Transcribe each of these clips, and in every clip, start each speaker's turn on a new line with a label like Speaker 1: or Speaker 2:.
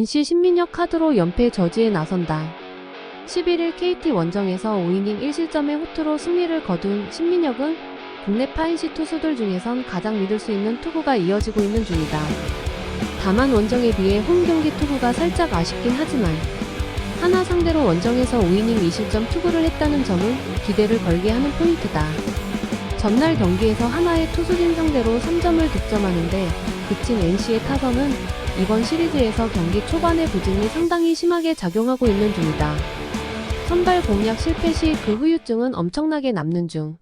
Speaker 1: NC 신민혁 카드로 연패 저지에 나선다. 11일 KT 원정에서 5이닝 1실점의 호투로 승리를 거둔 신민혁은 국내 파인시 투수들 중에선 가장 믿을 수 있는 투구가 이어지고 있는 중이다. 다만 원정에 비해 홈 경기 투구가 살짝 아쉽긴 하지만 하나 상대로 원정에서 5이닝 2실점 투구를 했다는 점은 기대를 걸게 하는 포인트다. 전날 경기에서 하나의 투수진 상대로 3점을 득점하는데 그친 NC의 타선은 이번 시리즈에서 경기 초반의 부진이 상당히 심하게 작용하고 있는 중이다. 선발 공략 실패 시 그 후유증은 엄청나게 남는 중.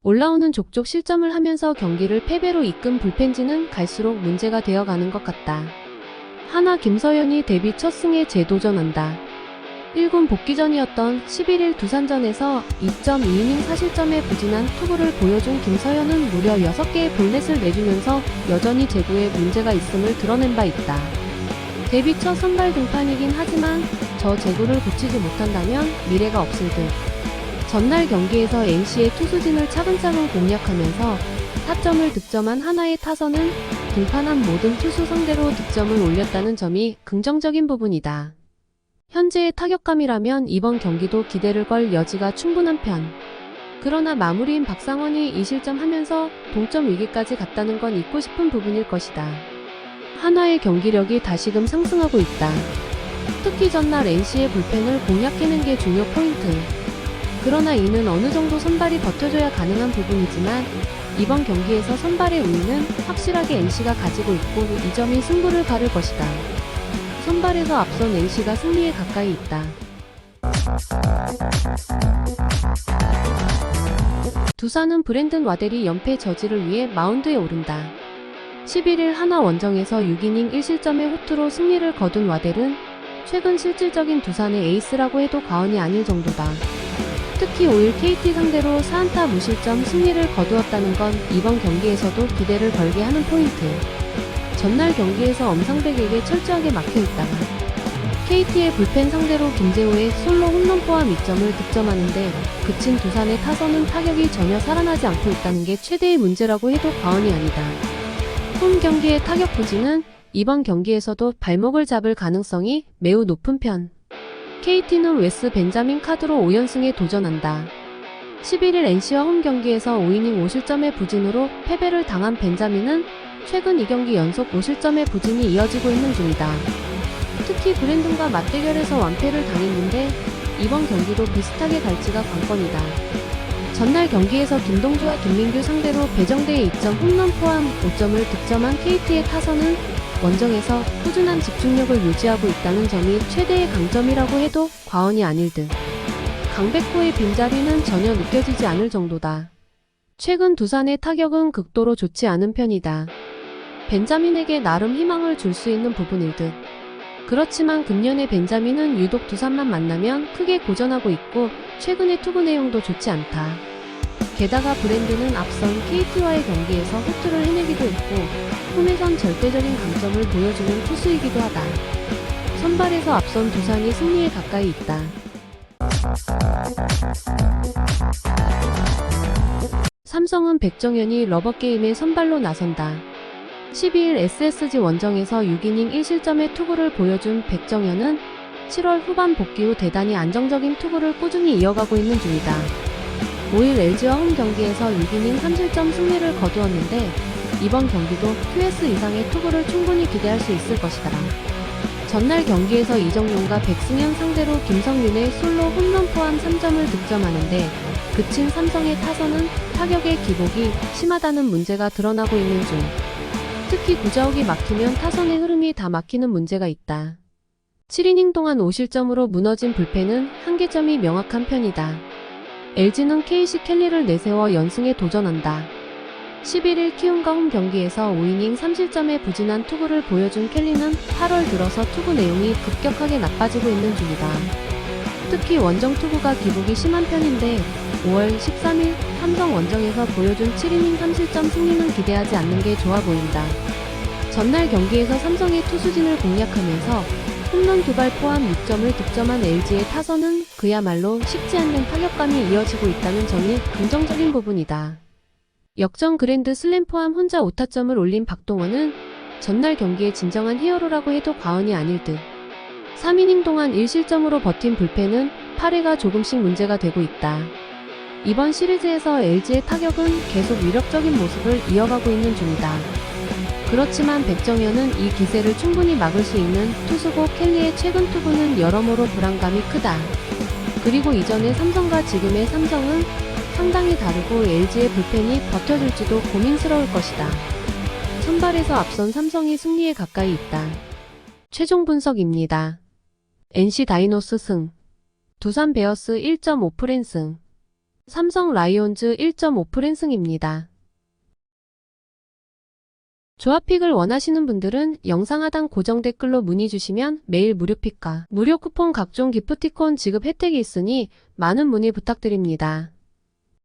Speaker 1: 올라오는 족족 실점을 하면서 경기를 패배로 이끈 불펜진은 갈수록 문제가 되어가는 것 같다. 하나 김서현이 데뷔 첫 승에 재도전한다. 1군 복귀전이었던 11일 두산전에서 2.2이닝 4실점의 부진한 투구를 보여준 김서현은 무려 6개의 볼넷을 내주면서 여전히 제구에 문제가 있음을 드러낸 바 있다. 데뷔 첫 선발 등판이긴 하지만 저 제구를 고치지 못한다면 미래가 없을 듯. 전날 경기에서 NC의 투수진을 차근차근 공략하면서 4점을 득점한 하나의 타선은 등판한 모든 투수 상대로 득점을 올렸다는 점이 긍정적인 부분이다. 현재의 타격감이라면 이번 경기도 기대를 걸 여지가 충분한 편. 그러나 마무리인 박상원이 2실점하면서 동점 위기까지 갔다는 건 잊고 싶은 부분일 것이다. 한화의 경기력이 다시금 상승하고 있다. 특히 전날 NC의 불펜을 공략해낸 게 중요 포인트. 그러나 이는 어느 정도 선발이 버텨줘야 가능한 부분이지만 이번 경기에서 선발의 우위는 확실하게 NC가 가지고 있고 이 점이 승부를 가를 것이다. 선발에서 앞선 NC가 승리에 가까이 있다. 두산은 브랜든 와델이 연패 저지를 위해 마운드에 오른다. 11일 하나 원정에서 6이닝 1실점의 호투로 승리를 거둔 와델은 최근 실질적인 두산의 에이스라고 해도 과언이 아닐 정도다. 특히 5일 KT 상대로 4안타 무실점 승리를 거두었다는 건 이번 경기에서도 기대를 걸게 하는 포인트. 전날 경기에서 엄상백에게 철저하게 막혀있다가 KT의 불펜 상대로 김재호의 솔로 홈런 포함 2점을 득점하는데 그친 두산의 타선은 타격이 전혀 살아나지 않고 있다는 게 최대의 문제라고 해도 과언이 아니다. 홈 경기의 타격 부진은 이번 경기에서도 발목을 잡을 가능성이 매우 높은 편. KT는 웨스 벤자민 카드로 5연승에 도전한다. 11일 NC와 홈 경기에서 5이닝 5실점의 부진으로 패배를 당한 벤자민은 최근 2경기 연속 5실점의 부진이 이어지고 있는 중이다. 특히 브랜든과 맞대결에서 완패를 당했는데 이번 경기도 비슷하게 갈지가 관건이다. 전날 경기에서 김동주와 김민규 상대로 배정대의 2점 홈런 포함 5점을 득점한 KT의 타선은 원정에서 꾸준한 집중력을 유지하고 있다는 점이 최대의 강점이라고 해도 과언이 아닐 듯. 강백호의 빈자리는 전혀 느껴지지 않을 정도다. 최근 두산의 타격은 극도로 좋지 않은 편이다. 벤자민에게 나름 희망을 줄 수 있는 부분일 듯. 그렇지만 금년의 벤자민은 유독 두산만 만나면 크게 고전하고 있고 최근의 투구 내용도 좋지 않다. 게다가 브랜드는 앞선 KT와의 경기에서 호투를 해내기도 했고 홈에선 절대적인 강점을 보여주는 투수이기도 하다. 선발에서 앞선 두산이 승리에 가까이 있다. 삼성은 백정현이 러버게임에 선발로 나선다. 12일 SSG 원정에서 6이닝 1실점의 투구를 보여준 백정현은 7월 후반 복귀 후 대단히 안정적인 투구를 꾸준히 이어가고 있는 중이다. 5일 LG와 홈 경기에서 6이닝 3실점 승리를 거두었는데 이번 경기도 QS 이상의 투구를 충분히 기대할 수 있을 것이다. 전날 경기에서 이정용과 백승현 상대로 김성윤의 솔로 홈런 포함 3점을 득점하는데 그친 삼성의 타선은 타격의 기복이 심하다는 문제가 드러나고 있는 중. 특히 구자욱이 막히면 타선의 흐름이 다 막히는 문제가 있다. 7이닝 동안 5실점으로 무너진 불펜은 한계점이 명확한 편이다. LG는 KC 켈리를 내세워 연승에 도전한다. 11일 키움과 홈 경기에서 5이닝 3실점의 부진한 투구를 보여준 켈리는 8월 들어서 투구 내용이 급격하게 나빠지고 있는 중이다. 특히 원정 투구가 기복이 심한 편인데 5월 13일 삼성 원정에서 보여준 7이닝 3실점 승리는 기대하지 않는 게 좋아 보인다. 전날 경기에서 삼성의 투수진을 공략하면서 홈런 2발 포함 6점을 득점한 LG의 타선은 그야말로 쉽지 않는 타격감이 이어지고 있다는 점이 긍정적인 부분이다. 역전 그랜드 슬램 포함 혼자 5타점을 올린 박동원은 전날 경기의 진정한 히어로라고 해도 과언이 아닐 듯. 3이닝 동안 1실점으로 버틴 불펜은 8회가 조금씩 문제가 되고 있다. 이번 시리즈에서 LG의 타격은 계속 위력적인 모습을 이어가고 있는 중이다. 그렇지만 백정현은 이 기세를 충분히 막을 수 있는 투수고 켈리의 최근 투구는 여러모로 불안감이 크다. 그리고 이전의 삼성과 지금의 삼성은 상당히 다르고 LG의 불펜이 버텨줄지도 고민스러울 것이다. 선발에서 앞선 삼성이 승리에 가까이 있다. 최종 분석입니다. NC 다이노스 승, 두산 베어스 1.5프랜 승, 삼성 라이온즈 1.5프랜 승입니다. 조합픽을 원하시는 분들은 영상 하단 고정 댓글로 문의 주시면 매일 무료 픽과 무료 쿠폰 각종 기프티콘 지급 혜택이 있으니 많은 문의 부탁드립니다.